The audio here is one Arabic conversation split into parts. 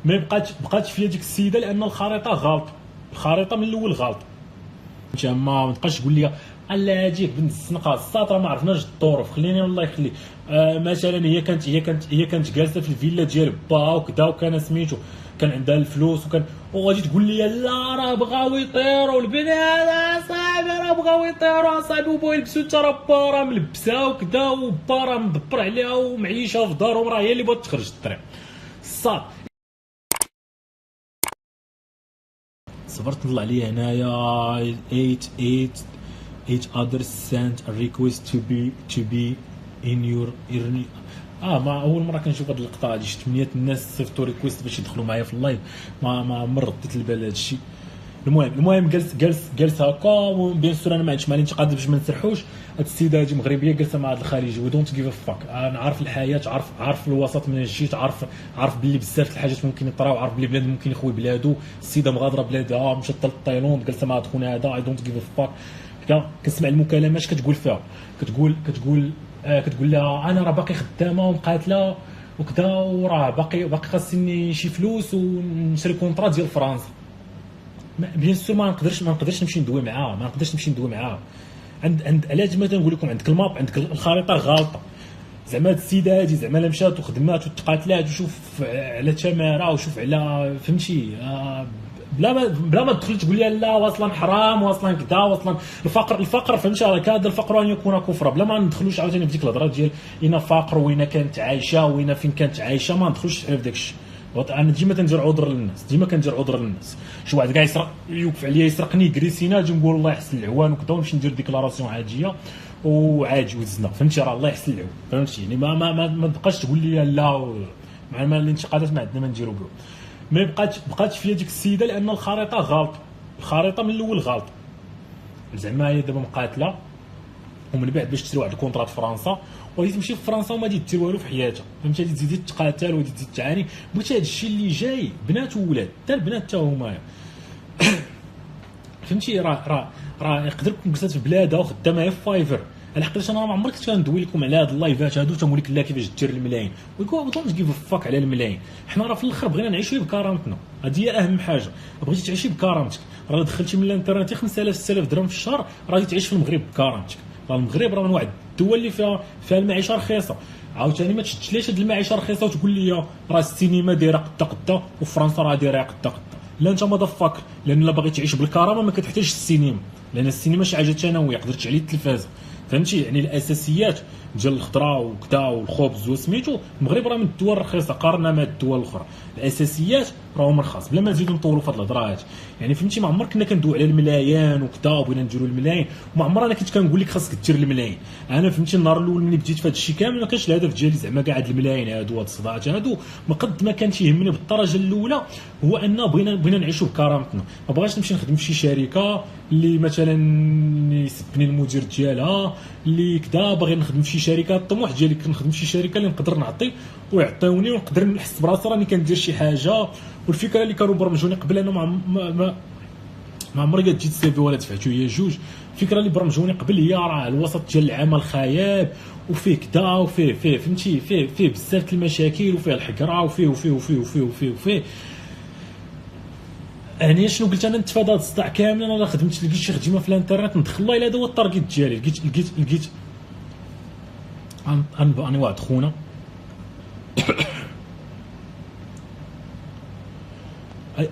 ما بقات فيا ديك السيده لان الخريطه غلط، الخريطه من الاول غلط. انت ما تبقاش تقول لي الله يجيك بنت السنقه الساطره ما عرفناش الظروف. خليني الله يخلي مثلا هي كانت جالسه في الفيلا ديال باها وكذا، وكان سميتو كان عندها الفلوس وغادي تقول لي لا راه بغاو يطيروا البنات اصاحبي، راه بغاو يطيروا اصاحبي وبغاو يلبسوا حتى راه ملبسه وكذا، وبا راه مدبر عليها ومعيشه في دارهم، راه هي اللي بغات تخرج الطريق الصاد. صبرت نطلع لي هنايا 8 others sent a request to be in your ما اول مره كنشوف هاد اللقطه هادي. 8 الناس صيفطوا ريكويست باش يدخلوا معايا في اللايف، ما عمر رديت البال هذا الشيء. المهم جالس هكا، بيان سور انا ما عنديش مع الانتقاد باش ما نسرحوش. هاد السيده هادي مغربيه جالسه مع هاد الخليجي، وي دونت جيف فاك. انا عارف الحياه، عارف الوسط من جيت، عارف باللي بزاف الحاجات ممكن يطراو، عارف باللي بلاد ممكن يخوي بلادو. السيده مغادره بلادها مشات حتى لتايلاند، جالسه مع هاد خونا هذا، اي دونت جيف فاك. كنسمع المكالمات كتقول فيها، كتقول لها انا راه باقي خدامه ومقاتله وكذا، وراه باقي خاصني شي فلوس ونشري كونطرا ديال فرنسا. بيان سور ما نقدرش نمشي ندوي معاها. عند علاش ما تنقول لكم عندك الماب، عندك الخريطه غالطه. زعما هاد السيده هادي زعما لا مشات وخدمات وتقاتلات وشوف على تماره وشوف على فهمتي، بلا ما تدخل تقول لي لا واصلا حرام واصلا كذا واصلا الفقر فهمتي، راه كاد الفقر ان يكون كفرا. بلا ما ندخلوش عاوتاني في ديك الهضره ديال اين فقر وين كانت عايشه وين فين كانت عايشه، ما ندخلوش في داك الشيء. انا ديما كندير عذر للناس، شي واحد كاع يسرق يوقف عليا يسرقني يكريسينا نجي نقول الله يحسن العوان وكذا، ونمشي ندير ديكلاراسيون عاديه وعادي وزنا فهمتي، راه الله يحسن العوان فهمتي. يعني ما تبقاش تقول لي لا مع الانتقادات ما عندنا ما نديرو بهم. ما بقات فيا ديك السيده لان الخريطه غلط، الخريطه من الاول غلط. زعما هي دابا مقاتله ومن بعد باش تشري واحد الكونطرات في فرنسا، وغادي تمشي في فرنسا وما غادي دير والو في حياتها فهمتي، غادي تزيد تقاتل وغادي تزيد تعاني. بغيت هذا الشيء اللي جاي بنات وولاد، حتى البنات حتى هما فهمتي. راه يقدر يكون جلسات في بلادها وخدامه في فايفر. على حقيقه انا ما عمري كنت كندوي لكم على هاد اللايفات هادو تنقول لك لا كيفاش دير الملايين، ويقول دونت جيف فاك على الملايين. حنا راه في الاخر بغينا نعيشوا بكرامتنا، هذه هي اهم حاجه. بغيتي تعيشي بكرامتك، راه دخلتي من الانترنت 5000 6000 درهم في الشهر، راه تعيش في المغرب بكرامتك. راه المغرب راه من واحد الدول اللي فيها المعيشه رخيصه. عاوتاني ما تشدش هاد المعيشه رخيصه وتقول لي راه السينما دايره قدا وفرنسا راه دايره قدا. لا انت ما ضفاك، لان الا بغيت تعيش بالكرامه ما كتحتاجش السينما، لان السينما شي حاجه ثانويه يقدر تعلي التلفازه فهمتي. يعني الاساسيات ديال الخضره وكذا والخبز وسميتو، المغرب راه من الدول الرخيصه قارنا مع الدول الاخرى. الاساسيات راهم رخاص بلا ما نزيدو نطولوا في هاد الهضره هادي. يعني فهمتي ما عمر كنا كندوي على الملايين وكذا وبغينا نديروا الملايين، وما عمر انا كنت كنقول لك خاصك دير الملايين. انا فهمتي النهار الاول ملي بديت في هذا الشيء كامل ما كانش الهدف ديالي زعما كاع هاد الملايين هادو هاد الصداعات هادو. ما قد ما كان تيهمني بالدرجه الاولى هو ان بغينا نعيشوا بكرامتنا. ما بغاش نمشي نخدم في شي شركه اللي مثلا يسبني المدير ديالها اللي كذا، باغي نخدم في شي شركه. الطموح ديالي كنخدم في شي شركه اللي نقدر نعطي ويعطيوني ونقدر نحس براسي راني كندير شي حاجه. والفكره اللي كانوا برمجوني قبل انا ما عمري جات جيت سيفي ولا دفعتو هي جوج. الفكره اللي برمجوني قبل هي راه الوسط ديال العمل خايب وفيه كذا وفيه فهمتي فيه بزاف المشاكل وفيه الحقره وفيه يعني شنو قلت انا نتفادى هذا الصداع كامل. انا خدمت لقيت شي خدمه في الانترنت ندخل الله الا هذا هو التارجت ديالي. لقيت انا واحد خونا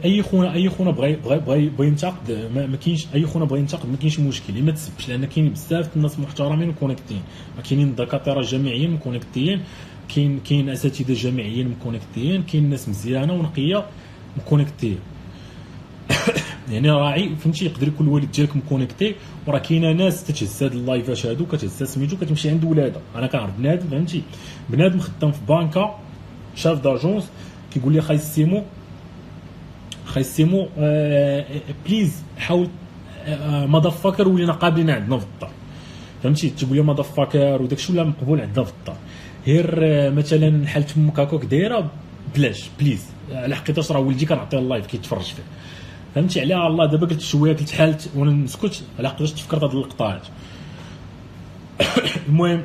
اي خونا بغى ينتقد ما كاينش. اي خونا بغى ينتقد ما كاينش مشكل، ما تسبش، لان كاين بزاف الناس محترمين وكونيكتين. كاينين دكاتره جامعيين مكونيكتين، كاين اساتذه جامعيين مكونيكتين، كاين ناس مزيانه ونقيه مكونيكتين. يعني راعي فهمتي يقدر يكون الوالد ديالك مكونيكتي، وراه كاينه ناس تتهز هاد اللايفات هادو كتهز سميتو كتمشي عند ولادها. انا كنعرف بنادم فهمتي، بنادم خدام في بانكا شاف داجونس كيقول لي خاي سيمو بليز حاول ماذا فاكر ولينا قابلين عندنا في الدار فهمتي. تقول لي ماذا فاكر وداكشي ولا مقبول عندنا في الدار، غير مثلا حال تمك هكاك دايره بلاش بليز. على حقيقه راه ولدي كنعطيه اللايف كيتفرج فيه فهمتي. على الله دابا قلت شويه قلت حالت وانا نسكت على حقيقه تفكرت هاد اللقطات. المهم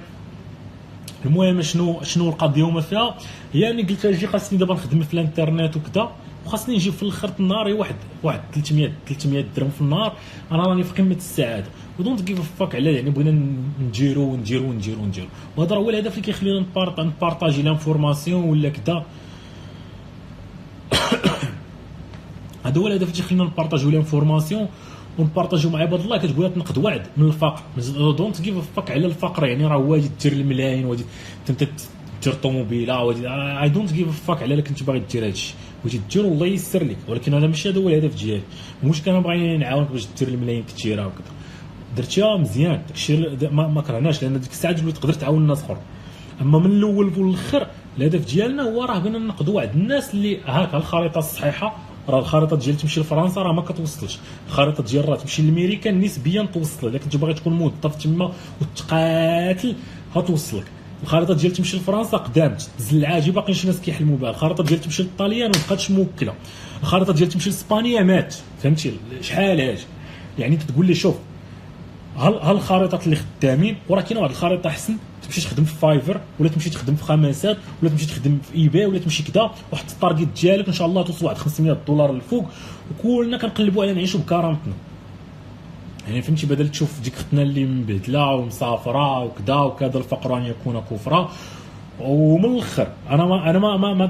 المهم شنو القضيه هما فيها، هي اني قلت اجي خاصني دابا نخدم في الانترنت وكذا، وخاصني نجيب في الاخر النهار واحد 300 درهم في النهار، انا راني في قمه السعاده. ودونت كيف فاك على يعني بغينا نديرو. وهذا هو الهدف اللي كيخلينا نبارطاجي لانفورماسيون ولا كذا. هذا هو الهدف اللي كيخلينا نبارطاجيو لانفورماسيون ونبارطاجيو مع عباد الله. كتقول لها تنقد وعد من الفقر، دونت كيف فاك على الفقر، يعني راه واجد دير الملايين، واجد انت دير طوموبيله، واجد اي دونت كيف فاك على كنت باغي دير هادشي بغيتي دير الله يسر لك، ولكن هذا ماشي هذا هو الهدف ديالي. مش كان باغي نعاونك باش دير الملايين كثيره وكذا، درتيها مزيان داكشي ما كرهناش، لان ديك الساعه تقدر تعاون الناس اخر. اما من الاول والاخر الهدف ديالنا هو راه بغينا نقدوا واحد الناس اللي هاك الخريطه الصحيحه، راه الخريطه ديال تمشي لفرنسا راه ما كتوصلش، الخريطه ديال راه تمشي لامريكا نسبيا توصل، الا كنت باغي تكون موظف تما وتقاتل غتوصلك. الخريطه ديال تمشي لفرنسا قدامت العاجي باقي شي ناس كيحلموا بها، الخريطه ديال تمشي للطاليان ما بقاتش موكله، الخريطه ديال تمشي لاسبانيا مات. فهمتي شحال هاج؟ يعني تقول لي شوف هالخريطات اللي خدامين، وراه كاينه واحد الخريطه احسن تمشي تخدم في فايفر، ولا تمشي تخدم في خماسات، ولا تمشي تخدم في ايباي، ولا تمشي كذا، وحط التارجت ديالك ان شاء الله توصل واحد 500 دولار للفوق، وكلنا كنقلبوا على نعيشوا بكرامتنا. يعني فهمتي بدل تشوف ديك اختنا اللي مبهدله ومسافره وكذا وكذا الفقر ان يكون كفرا. ومن الاخر انا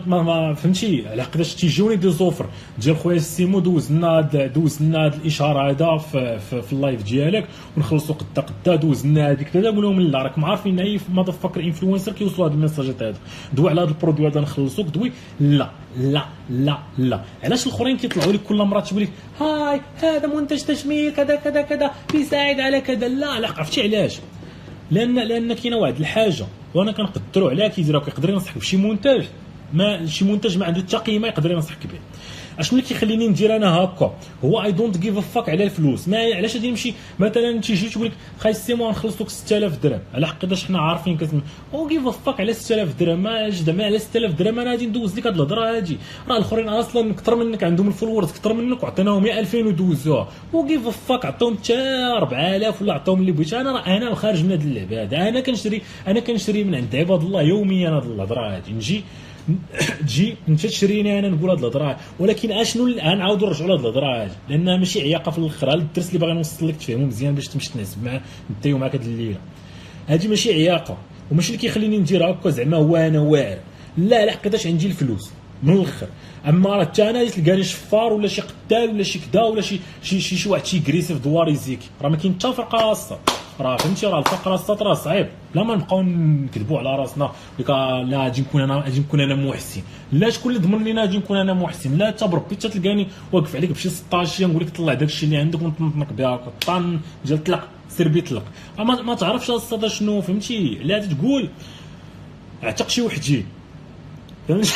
ما فهمتي على قداش تيجوني دي زوفر ديال خويا السيمو، دوز لنا هاد الاشاره هذا في اللايف ديالك ونخلصوا قدا دوز لنا هذيك كذا، نقول لهم لا راكم عارفين اي ماذا فكر انفلونسر كيوصلوا هاد الميساجات هذا، دوي على هذا البرودوي هذا نخلصوك، دوي لا لا لا لا. علاش الاخرين كيطلعوا لك كل مره تقول لك هاي هذا منتج تجميل كذا كذا كذا بيساعد على كذا؟ لا عرفتي علاش؟ لان كاينه واحد الحاجه وانا كنقدروا عليها كيديروا، كيقدر ينصحك بشي منتج، شي منتج ما عنده حتى قيمه يقدر ينصحك به. اشنو اللي كيخليني ندير انا هكا؟ هو اي دونت غيف ا فاك على الفلوس. ما علاش غادي نمشي مثلا تيجي تقول لك خاي سيمون نخلص لك 6000 درهم، على حقاش حنا عارفين او غيف ا فاك على 6000 درهم، ما جد ما على 6000 درهم انا غادي ندوز لك هاد الهضره هادي، راه الاخرين اصلا اكثر منك عندهم الفولورز اكثر منك وعطيناهم 2000 ودوزوها، غيف ا فاك عطاهم حتى 4000 ولا عطاهم اللي بغيت. انا خارج من هاد اللعبه هذا، انا كنشري من عند عباد الله يوميا هاد الهضره هادي. نجي تجي انت تشريني انا نقول هاد الهضره، ولكن اشنو غنعاودوا نرجعوا لهاد الهضره هادي، لانها ماشي عياقه في الاخر. هذا الدرس اللي باغي نوصل لك تفهمو مزيان باش تمشي تناسب مع انت ومعك هاد الليله هادي، ماشي عياقه وماشي اللي كيخليني ندير هكا زعما هو انا واعر، لا حقاش عندي الفلوس من الاخر. اما راه حتى انا تلقاني شفار ولا شي قتال ولا شي كدا ولا شي واحد تيغريسي في دوار يزيكي، راه ما كاين حتى فرقه خاصه، راه فهمتي راه الفقر السطر راه صعيب. لا ما نبقاو نكذبوا على راسنا ديك لا غادي نكون انا محسن، لا شكون اللي ضمن لينا غادي نكون انا محسن؟ لا حتى بربي حتى تلقاني واقف عليك بشي 16 نقول لك طلع داك الشيء اللي عندك ونطنطنك بها طن ديال طلق سير بيطلق. ما تعرفش الصدى شنو فهمتي، لا تقول اعتق شي وحدين فهمتي.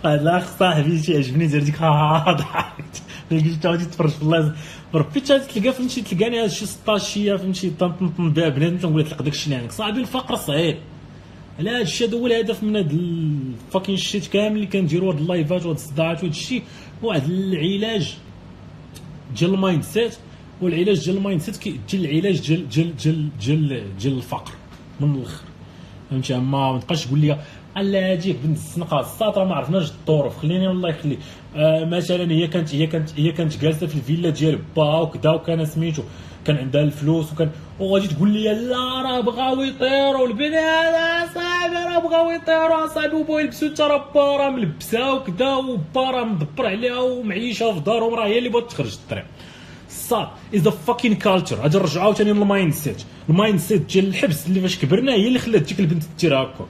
هذا الاخ صاحبي تيعجبني دير ديك ضحكت قلت غادي تفرج في الله بربي تلقى فهمتي تلقاني هذا الشيء 16 فهمتي طنطن بها بنادم تنقول لك داك الشيء اللي عندك صاحبي. الفقر صعيب، على هذا الشيء هذا هو الهدف من هذا الفاكين شيت كامل اللي كنديروا هاد اللايفات وهاد الصداعات وهاد الشيء، واحد العلاج ديال المايند سيت. والعلاج ديال المايند سيت كيجي العلاج ديال الفقر من الاخر فهمتي. ما تبقاش تقول لي الله هاجيك بنت السنقه الساطره ما عرفناش الظروف، خليني والله يخليك. مثلا هي كانت جالسه في الفيلا ديال باها وكذا، وكان سميتو كان عندها الفلوس وغادي تقول لي لا راه بغاو يطيروا البنات صاحبي، راه بغاو يطيروا صاحبي، وبغاو يلبسوا حتى راه ملبسه وكذا، وبا راه مدبر عليها ومعيشه في دارهم، راه هي اللي بغات تخرج الطريق. صاد از ذا فاكين كالتشر. غادي نرجعوا عاوتاني للمايند سيت. المايند سيت ديال الحبس اللي فاش كبرنا هي اللي خلات ديك البنت دير هكاك.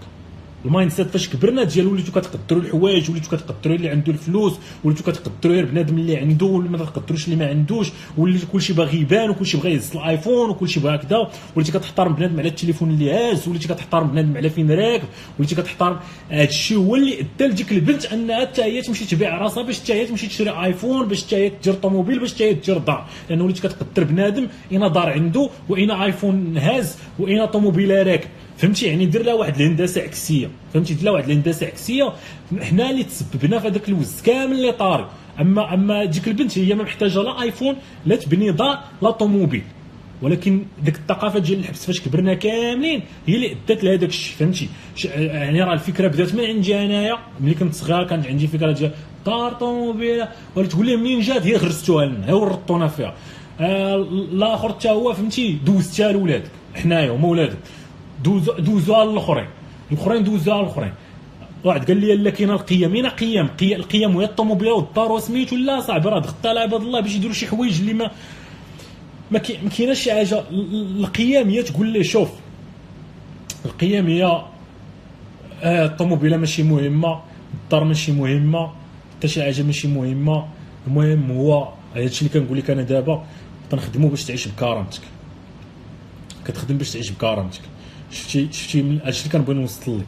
المايند سيت فاش كبرنا ديال وليتو كتقدروا الحوايج، وليتو كتقدروا اللي عنده الفلوس، وليتو كتقدروا بنادم اللي عنده، ولا ما تقدروش اللي ما عندوش، وليتو كلشي باغي يبان وكلشي بغى يهز الايفون وكلشي بغى هكذا، وليتي كتحترم بنادم على التليفون اللي هاز، وليتي كتحترم بنادم على فين راكب، وليتي كتحترم. هادشي هو اللي ادى لديك البنت انها حتى هي تمشي تبيع راسها باش حتى هي تمشي تشري ايفون، باش حتى هي دير طوموبيل، باش حتى هي دير دار، لان وليتي كتقدر بنادم اين دار عنده واين ايفون هاز واين طوموبيله راكب فهمتي. يعني دير لها واحد الهندسه عكسيه فهمتي، دير لها واحد الهندسه عكسيه، حنا اللي تسببنا في هذاك الوز كامل اللي طاري. اما ديك البنت هي ما محتاجه لا ايفون لا تبني دار لا طوموبيل ولكن ديك الثقافه ديال الحبس فاش كبرنا كاملين هي اللي ادت لهذاك الشيء، فهمتي؟ يعني راه الفكره بدات من عندي انايا ملي كنت صغير، كانت عندي فكره ديال دار طوموبيله، ولا تقول لي منين جات هي غرستوها لنا، هي ورطونا فيها. الاخر حتى هو فهمتي دوزتها لولادك حنايا هما ولادك، دوزوها الاخرين دوزوها الاخرين. واحد قال لي لا كاينه القيم، مين القيم وهي الطوموبيله والدار وسميتو، لا صاحبي راه دخلتها لعباد الله باش يديروا شي حوايج اللي ما كايناش شي حاجه. القيم هي تقول لي شوف، القيم هي الطوموبيله ماشي مهمه، الدار ماشي مهمه، حتى شي حاجه ماشي مهمه، المهم هو هادشي اللي كنقول لك انا دابا تنخدموا باش تعيش بكرامتك، كتخدم باش تعيش بكرامتك. شفتي هادشي اللي كنبغي نوصل لك.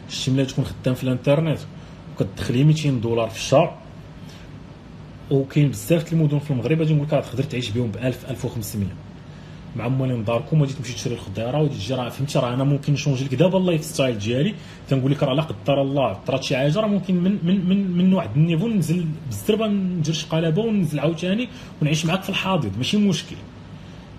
شفتي ملي تكون خدام في الانترنت وكتدخلي $200 في الشهر، وكاين بزاف المدن في المغرب غادي نقول لك تقدر تعيش بهم ب 1000 1500 مع مالين داركم، وغادي تمشي تشري الخضيره وغادي تجي. راه فهمتي، راه انا ممكن نشونجي لك دابا اللايف ستايل ديالي، تنقول لك راه لا قدر الله طرات شي حاجه، راه ممكن من واحد النيفو ننزل بالزربه، ندير شي قلبه وننزل عاوتاني ونعيش معاك في الحاضر، ماشي مشكل.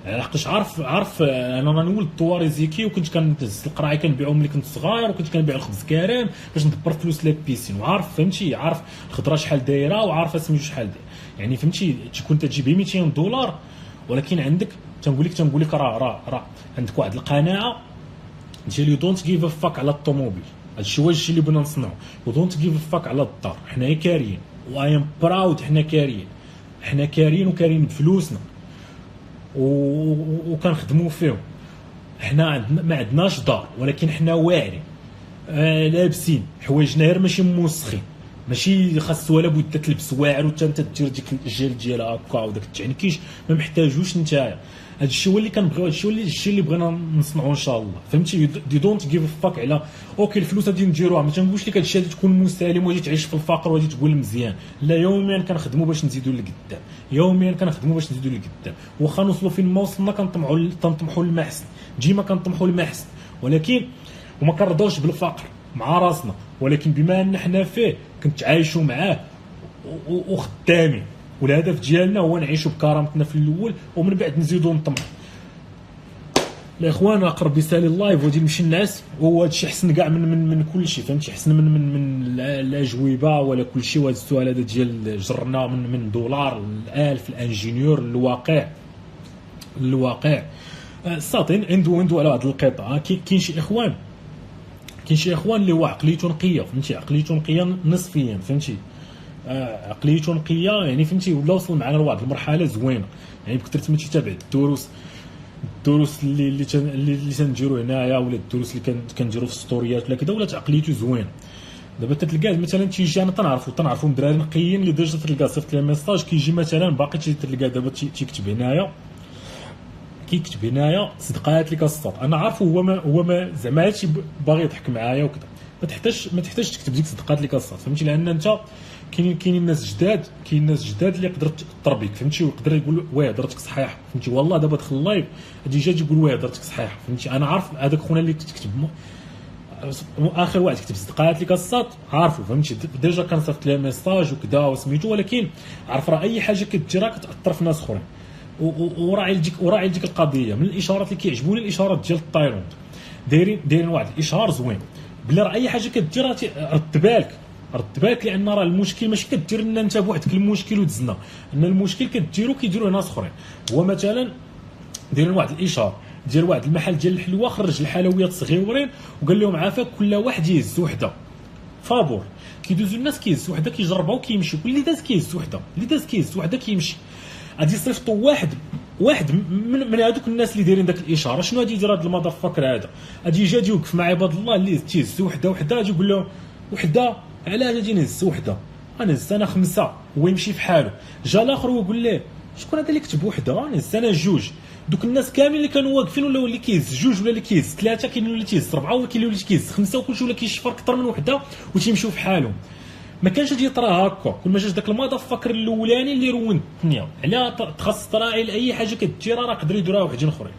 لحقاش عارف انا راني ولد طواريزيكي، وكنت كنهز القراعي كنبيعهم ملي كنت صغير، وكنت كنبيع الخبز كريم باش ندبر فلوس لابيسين، وعارف فهمتي، عارف الخضره شحال دايره، وعارف سميتو شحال داير. يعني فهمتي تكون تجيب $200، ولكن عندك تنقول لك راه عندك واحد القناعه ديال يو دونت جيف ا فاك على الطوموبيل. هادشي هو الشيء اللي بغينا نصنعو، يو دونت جيف ا فاك على الدار. حنايا كاريين واي ام براود، حنا كاريين وكاريين بفلوسنا وكنخدموا فيهم. حنا ما عندناش دار، ولكن حنا واعرين، لابسين حوايجنا غير ماشي موسخين، ماشي خاص ولا بد تلبس واعر وانت دير ديك الجيل ديال هكا وداك التعنكيش، ما محتاجوش نتايا. هذا الشيء هو اللي كنبغيو، هذا الشيء اللي بغينا نصنعوا ان شاء الله، فهمتي؟ دي دونت جيف فاك على اوكي الفلوس غادي نديروها، ما تنقولش لك هذا الشيء غادي تكون مسالم وغادي تعيش في الفقر وغادي تقول مزيان، لا. يوميا كنخدموا باش نزيدوا لقدام، واخا نوصلوا فين ما وصلنا كنطمحوا للمحسن، ديما كنطمحوا للمحسن، ولكن وما كنرضاوش بالفقر مع راسنا، ولكن بما ان حنا فيه كنتعايشوا معاه وخدامين، والهدف ديالنا هو نعيشوا بكرامتنا في الاول، ومن بعد نزيدوا نطمحوا. الاخوان اقرب يسالي اللايف وغادي نمشي نعس، وهذا الشيء حسن كاع من كل شيء، فهمتي؟ حسن من الاجوبه ولا كل شيء. وهذا السؤال هذا ديال جرنا من دولار ل1000 الانجينيور الواقع الساطين عنده على هذا القطاع. كاين شي اخوان اللي هو عقليته نقيه، فهمتي؟ عقليته نقيه نصفيا، فهمتي؟ عقليته نقيه يعني فهمتي، ولا وصل معنا لواحد المرحله زوينه، يعني بكثرت ما تتابع الدروس اللي تنديروا هنايا، ولا الدروس اللي كنديروا في السطوريات ولا كذا، ولات عقليته زوينه. دابا تلقاه مثلا تيجي، انا تنعرفوا دراري نقيين اللي ديجا تلقى صيفط لي ميساج، كيجي مثلا باقي تلقى دابا تيكتب هنايا صدقات لك السطر، انا عارفه هو ما زعما هادشي باغي يضحك معايا وكذا. ما تحتاج تكتب ديك صدقات لك السطر، فهمتي؟ لان انت كاينين الناس جداد اللي يقدر تربيك، فهمتي؟ ويقدر يقول واه هضرتك صحيحه، فهمتي؟ والله دابا دخل اللايف غادي يجي يقول واه هضرتك صحيحه، فهمتي؟ انا عارف هذاك خونا اللي تكتب اخر واحد كتب صدقات لك السط، عارفه، فهمتي؟ ديجا كنصيفط ليه ميساج وكذا وسميتو، ولكن عارف راه اي حاجه كديرها كتاثر في ناس اخرين. وراعي ديك القضيه. من الاشارات اللي كيعجبوني الاشارات ديال التايلاند، دايرين واحد الاشهار زوين بلي راه اي حاجه كديرها رد بالك، لان راه المشكل ماشي كدير لنا انت بوحدك المشكل وتزنا، ان المشكل كيديروه ناس اخرين. هو مثلا دايرين واحد الاشهار ديال واحد المحل ديال الحلوى، خرج الحلويات صغيورين وقال لهم عافاك كل واحد يهز وحده فابور، كيدوزوا الناس كيهز وحده كيجربوا وكيمشيو، واللي داز كيهز وحده كيمشي. غادي يصيفطوا واحد من هذوك الناس اللي دايرين داك الاشاره، شنو غادي يدير هذا المضفكر هذا؟ غادي يجي يوقف مع عباد الله اللي تيهز وحده غادي يقول لهم وحده علاش غادي نهز وحده، غنهز انا 5، هو يمشي في حاله. جا الاخر ويقول ليه شكون هذا اللي كتب وحده، غنهز انا 2. دوك الناس كاملين اللي كانوا واقفين ولاو اللي كيهز 2 ولا اللي كيهز 3، كاين اللي تيهز 4 وكاين اللي كيهز 5، وكلشي ولا كيشفر اكثر من وحده وتيمشيو في حالهم. ما كانش غادي يطرا هكا، كل ما جاش داك المضفكر الاولاني اللي رون الدنيا على تخصص تراعي لاي حاجه كديرها، راه يقدروا يديروها وحدين اخرين.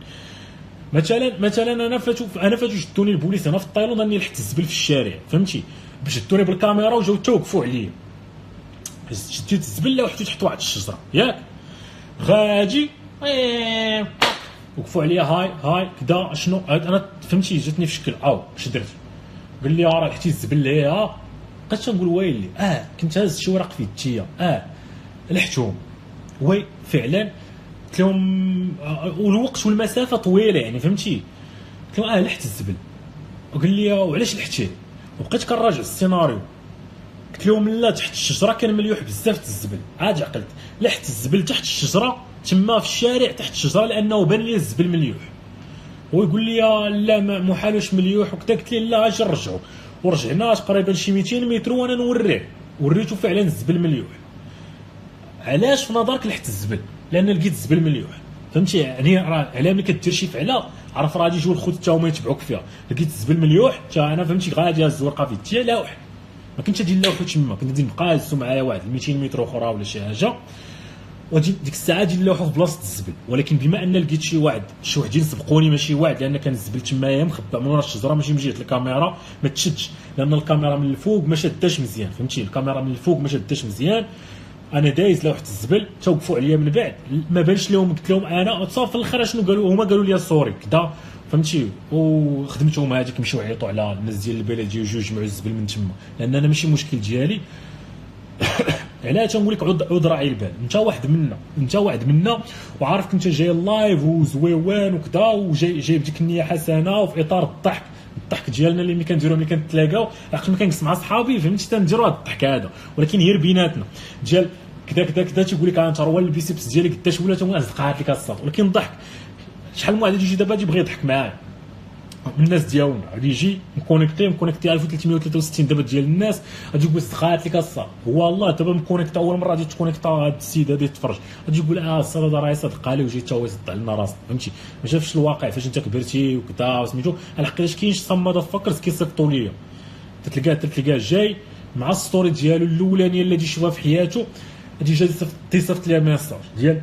مثلا انا فاتو شدوني البوليس هنا في تايلاند، راني لحت الزبل في الشارع، فهمتي؟ شدوني بالكاميرا وجاو توقفوا عليا، شديت الزبل وحطيت تحت واحد الشجره، ياك غادي وقفوا عليا هاي كدا شنو انا فهمتي جاتني في شكل اش درت. قال لي راه لحتي الزبل ليها. بقيت تنقول ويلي كنت هاز شي ورق في يديا لحتهم وي فعلا. قلت لهم والوقت والمسافه طويله يعني فهمتي. قلت لهم لحت الزبل. وقال لي وعلاش لحتيه. وبقيت كنراجع السيناريو. قلت لهم لا تحت الشجره كان مليوح بزاف الزبل. عاد عقلت لحت الزبل تحت الشجره تما في الشارع تحت الشجره لانه بان لي الزبل مليوح. ويقول لي لا ما محالوش مليوح وكذا. قلت له لا اجي نرجعو. ورجعنا تقريبا شي 200 متر وانا نوريه وريته فعلا الزبل مليوح. علاش في نظرك لحت الزبل؟ لان لقيت الزبل مليوح فهمتي. يعني راه على ملي كدير شي فعله عرف راه غادي يجيو الخوت حتى هما يتبعوك فيها. لقيت الزبل مليوح حتى انا فهمتي غادي هز الورقه في يديا لاوح. ما كنتش غادي نلوحو تما كنت غادي نبقى هزو معايا واحد 200 متر اخرى ولا شي حاجه وغادي ديك الساعه غادي نلوحو في بلاصه الزبل. ولكن بما ان لقيت شي وحدين سبقوني ماشي واحد لان كان الزبل تمايا مخبى من ورا الشجره ماشي من جهه الكاميرا ما تشدش لان الكاميرا من الفوق ما شداش مزيان فهمتي. الكاميرا من الفوق ما شداش مزيان. انا دايز لوحه الزبل توقفوا عليا من بعد ما بانش لهم. قلت لهم انا صافي في الاخر شنو قالوا هما قالوا لي سوري كدا فهمتي. وخدمتهم هذيك مشيو عيطوا على الناس ديال البلديه وجيو جمعوا الزبل من تما لان انا ماشي مشكل ديالي. علاش تنقول لك عود راعي البال. انت واحد منا وعارف كنت جاي اللايف وزويوان وكذا وجايب ديك النيه حسنه وفي اطار الضحك ديالنا اللي كنديرو ملي كنتلاقاو عقلت ما كنجلس مع صحابي فهمتي تنديروا هذا الضحك هذا. ولكن هي بيناتنا ديال كذا تيقول لك انت راه البيسيبس ديالك قداش ولا تما زقات لك الصاط. ولكن الضحك شحال من واحد يجي دابا يبغي يضحك معايا من الناس ديالنا غادي يجي مكونيكتي 1363 دابا ديال الناس غادي يقول سخات لك الصا. هو الله دابا مكونيكتا اول مره غادي تكونيكتا هذا السيد هذا يتفرج غادي يقول الصا هذا راه صدق عليه وجي حتى هو يصدع لنا راسنا فهمتي. ما شافش الواقع فاش انت كبرتي وكذا وسميتو. الحقيقه كاينش صمد فكرت كيصيفطوا ليا تلقاه جاي مع الستوري ديالو الاولانيه اللي غادي يشوفها في حياته غادي جاي تيصيفط ليا ميساج ديال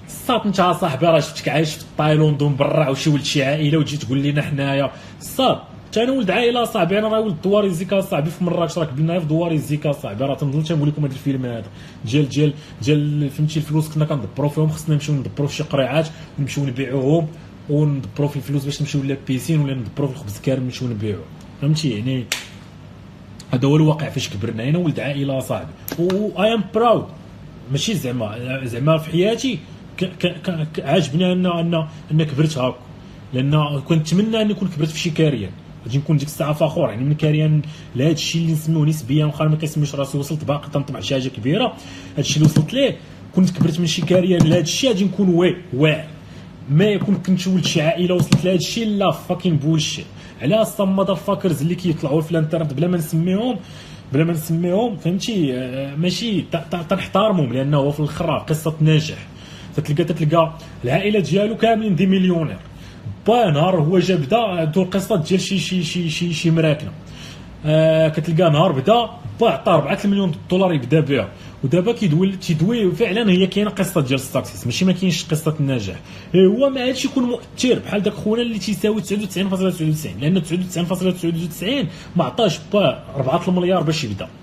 صاط انت صاحبي راه شفتك عايش في تايلاند ومبرع وشي ولد شي عائله وتجي تقول لنا حنايا صاط حتى انا ولد عائله صاحبي. انا راه ولد دوار زيكا صاحبي في مراكش راه كبرنا في دوار زيكا صاحبي. راه تنظل تنقول لكم هذا الفيلم هذا ديال فهمتي الفلوس كنا كندبروا فيهم خصنا نمشيو ندبروا في شي قريعات ونمشيو نبيعوهم وندبروا في الفلوس باش نمشيو لابيسين ولا ندبروا في الخبز كارم نمشيو نبيعوه فهمتي. يعني هذا هو الواقع فاش كبرنا. انا ولد عائله صاحبي و اي ام براود ماشي زعما في حياتي عاجبني ان كبرت هاكا لان كنت نتمنى اني كنت كبرت في شي كاريان غادي نكون ديك الساعه فخور يعني من كاريان لهذا الشيء اللي نسميوه نسبيا واخا ما كنسميوش راسي وصلت باقي تنطبع شي حاجه كبيره. هذا الشيء اللي وصلت ليه كنت كبرت من شي كاريان لهذا الشيء غادي نكون واعي. ما يكون كنت ولد شي عائله وصلت لهذا الشيء لا فاكين بولشي. على الصمد فاكرز اللي كيطلعوا في الانترنت بلا ما نسميهم فهمتي ماشي تنحترمهم لانه هو في الاخر قصه نجاح. تلقى العائله ديالو كاملين دي مليونير نهار هو جا بدا دو القصه ديال شي مراكنه كتلقى نهار بدا عطى 4 مليون دولار يبدا بها. ودابا تيدوي فعلا هي كاينه قصه ديال ستاكسيس ماشي ما كاينش قصه النجاح. هو ما عادش يكون مؤثر بحال داك خونا اللي تيساوي 99.99 لان 99.99 ما عطاش 4 المليار باش يبدا.